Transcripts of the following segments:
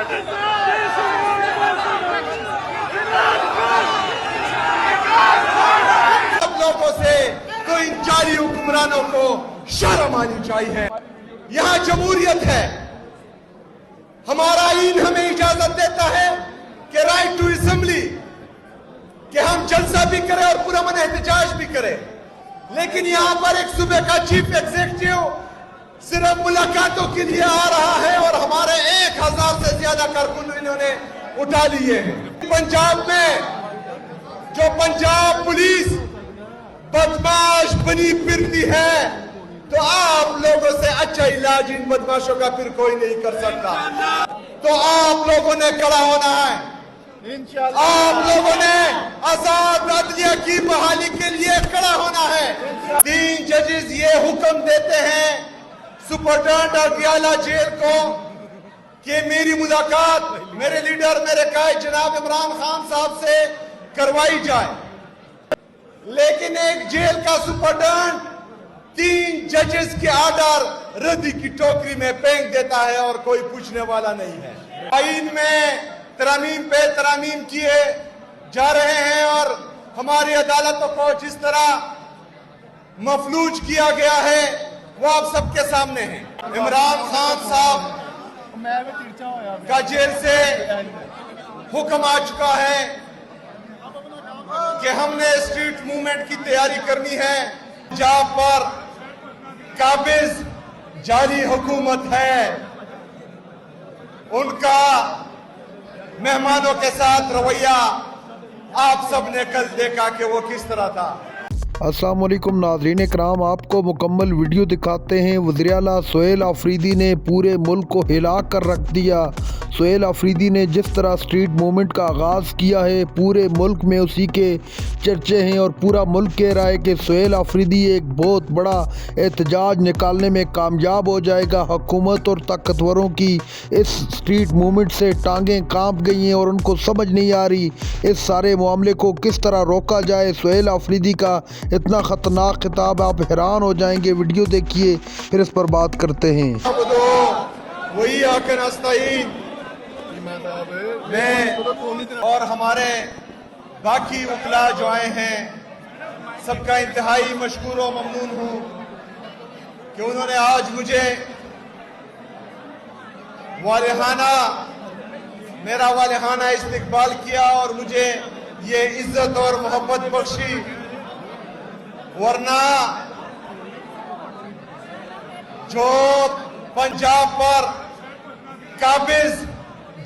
सब लोगों से तो इन जाली हुक्मरानों को शर्म आनी चाहिए। यहाँ जमहूरियत है, हमारा आईन हमें इजाजत देता है कि राइट टू असेंबली, कि हम जलसा भी करें और पुरअमन एहतजाज भी करें। लेकिन यहाँ पर एक सूबे का चीफ एग्जीक्यूटिव सिर्फ मुलाकातों के लिए आ रहा है और हमारे 1000 से ज्यादा कारकुन इन्होंने उठा लिए हैं। पंजाब में जो पंजाब पुलिस बदमाश बनी फिरती है, तो आप लोगों से अच्छा इलाज इन बदमाशों का फिर कोई नहीं कर सकता। तो आप लोगों ने खड़ा होना है, आप लोगों ने आजाद अदलिया की बहाली के लिए खड़ा होना है। 3 जजेस ये हुक्म देते हैं सुपरटेंडेंट अडियाला जेल को कि मेरी मुलाकात मेरे लीडर मेरे कायद जनाब इमरान खान साहब से करवाई जाए। लेकिन एक जेल का सुपरटेंडेंट 3 जजेस के ऑर्डर रद्दी की टोकरी में फेंक देता है और कोई पूछने वाला नहीं है। आईन में तरामीम पे तरामीम किए जा रहे हैं और हमारी अदालतों को जिस तरह मफलूज किया गया है वो आप सबके सामने है। इमरान खान साहब का जेल से हुक्म आ चुका है कि हमने स्ट्रीट मूवमेंट की तैयारी करनी है, जहां पर काबिज जाली हुकूमत है, उनका मेहमानों के साथ रवैया आप सब ने कल देखा कि वो किस तरह था। अस्सलाम वालेकुम नाज़रीन इकराम, आपको मुकम्मल वीडियो दिखाते हैं। वज़ीर आला सुहेल आफरीदी ने पूरे मुल्क को हिला कर रख दिया। सुहेल आफरीदी ने जिस तरह स्ट्रीट मूवमेंट का आगाज़ किया है, पूरे मुल्क में उसी के चर्चे हैं और पूरा मुल्क कह रहा है कि सुहेल आफरीदी एक बहुत बड़ा एहतजाज निकालने में कामयाब हो जाएगा। हुकूमत और ताकतवरों की इस स्ट्रीट मूवमेंट से टांगें कांप गई हैं और उनको समझ नहीं आ रही इस सारे मामले को किस तरह रोका जाए। सुहेल आफरीदी का इतना ख़तरनाक खिताब, आप हैरान हो जाएंगे। वीडियो देखिए फिर इस पर बात करते हैं। वही आकर मैं और हमारे बाकी वकला जो आए हैं सबका इंतहाई मशकूर और ममनून हूँ कि उन्होंने आज मुझे मेरा वालिहाना इस्तकबाल किया और मुझे ये इज्जत और मोहब्बत बख्शी। वरना जो पंजाब पर काबिज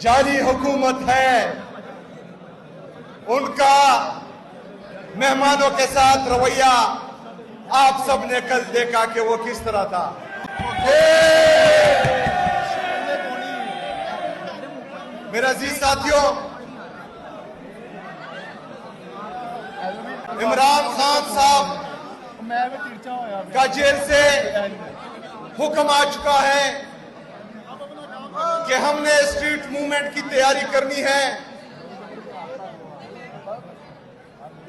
जाली हुकूमत है, उनका मेहमानों के साथ रवैया आप सब ने कल देखा कि वो किस तरह था। मेरे अजीज साथियों, इमरान खान साहब का जेल से हुक्म आ चुका है कि हमने स्ट्रीट मूवमेंट की तैयारी करनी है।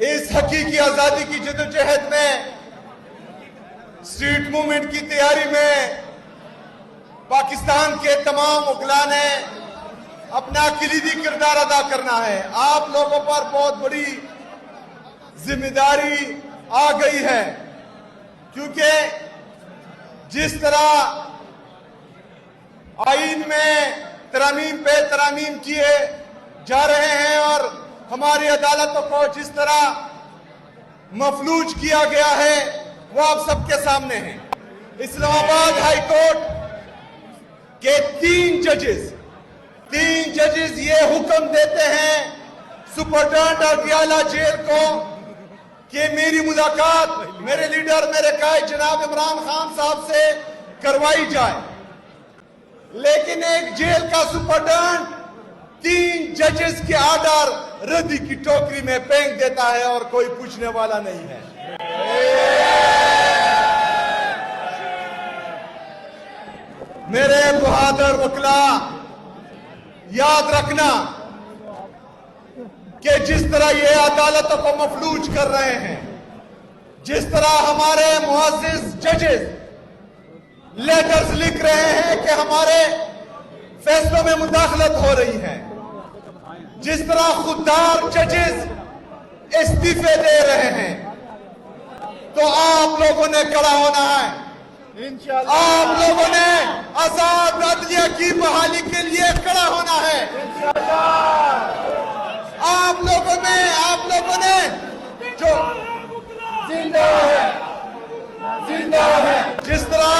इस हकीकी आजादी की जदोजहद में स्ट्रीट मूवमेंट की तैयारी में पाकिस्तान के तमाम वकला ने अपना कलीदी किरदार अदा करना है। आप लोगों पर बहुत बड़ी जिम्मेदारी आ गई है, क्योंकि जिस तरह आईन में तरामीम पे तरामीम किए जा रहे हैं और हमारी अदालतों को जिस तरह मफलूज किया गया है वो आप सबके सामने है। इस्लामाबाद हाई कोर्ट के 3 जजेस ये हुक्म देते हैं सुपरटेंडेंट अडियाला जेल को कि मेरी मुलाकात मेरे लीडर मेरे कायद जनाब इमरान खान साहब से करवाई जाए। लेकिन एक जेल का सुपरटेंडेंट 3 जजेस के ऑर्डर रद्दी की टोकरी में फेंक देता है और कोई पूछने वाला नहीं है। मेरे बहादुर वकला, याद रखना कि जिस तरह ये अदालतों को मफलूज कर रहे हैं, जिस तरह हमारे मुअज़्ज़िज़ जजेस लेटर्स लिख रहे हैं कि हमारे फैसलों में मुदाखलत हो रही है, जिस तरह खुददार जजेस इस्तीफे दे रहे हैं, तो आप लोगों ने खड़ा होना है। आप लोगों ने आजाद अदलिया की बहाली के लिए खड़ा होना है। आप लोगों ने जो जिंदा है, जिस तरह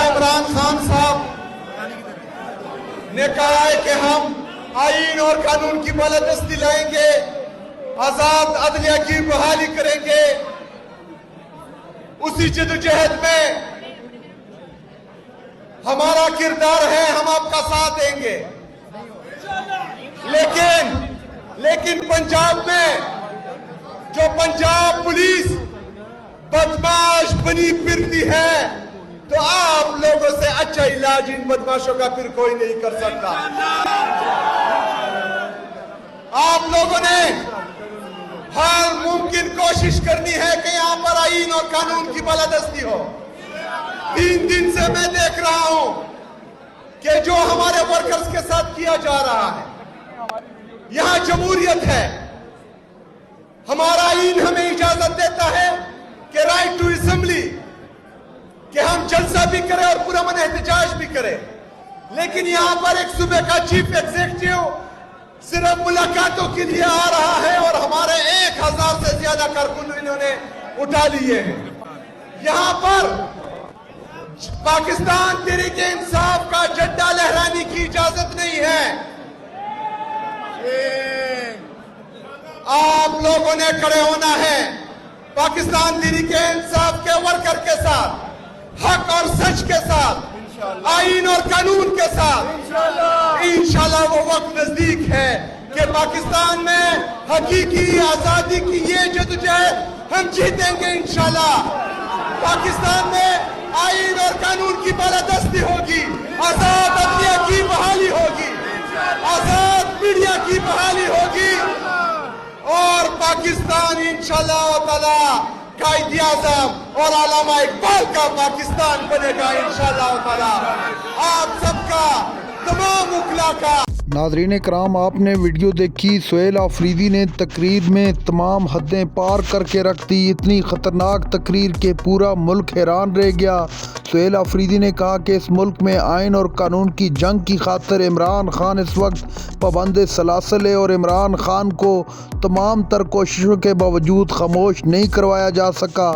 इमरान खान साहब ने कहा है कि हम आईन और कानून की बालादस्ती लाएंगे, आजाद अदलिया की बहाली करेंगे, उसी जदोजहद में हमारा किरदार है, हम आपका साथ देंगे। लेकिन पंजाब में जो पंजाब पुलिस बदमाश बनी फिरती है, तो आप लोगों से अच्छा इलाज इन बदमाशों का फिर कोई नहीं कर सकता। आप लोगों ने हर मुमकिन कोशिश करनी है कि यहां पर आईन और कानून की बालादस्ती हो। 3 दिन से मैं देख रहा हूं कि जो हमारे वर्कर्स के साथ किया जा रहा है, यहां जमहूरियत है, हमारा आईन हमें इजाजत देता है कि राइट टू असेंबली, कि हम जलसा भी करें और पुरअमन एहतजाज भी करें। लेकिन यहां पर एक सूबे का चीफ एग्जीक्यूटिव सिर्फ मुलाकातों के लिए आ रहा है और हमारे 1000 से ज्यादा कारकुन इन्होंने उठा लिए हैं। यहां पर पाकिस्तान तहरीके इंसाफ का झंडा लहराने की इजाजत नहीं है। आप लोगों ने खड़े होना है पाकिस्तान तहरीके इंसाफ के वर्कर के साथ, हक और सच के साथ, आईन और कानून के साथ। इंशाल्लाह वो वक्त नजदीक है कि पाकिस्तान में हकीकी आजादी की ये जदोजहद हम जीतेंगे इंशाल्लाह। पाकिस्तान में आईन और कानून की बालादस्ती होगी, आजाद अदलिया की बहाली होगी, आजाद मीडिया की बहाली होगी और पाकिस्तान इंशाल्लाह ताला कायद-ए-आज़म और अल्लामा इकबाल का पाकिस्तान बनेगा इंशाल्लाह ताला। आप सबका तमाम उखला का। नाज़रीन कराम, आपने वीडियो देखी। सुहेल आफरीदी ने तकरीर में तमाम हदें पार करके रख दी। इतनी ख़तरनाक तकरीर के पूरा मुल्क हैरान रह गया। सुहेल आफरीदी ने कहा कि इस मुल्क में आइन और कानून की जंग की खातिर इमरान खान इस वक्त पाबंद सलासल है और इमरान खान को तमाम तर कोशिशों के बावजूद खामोश नहीं करवाया जा सका।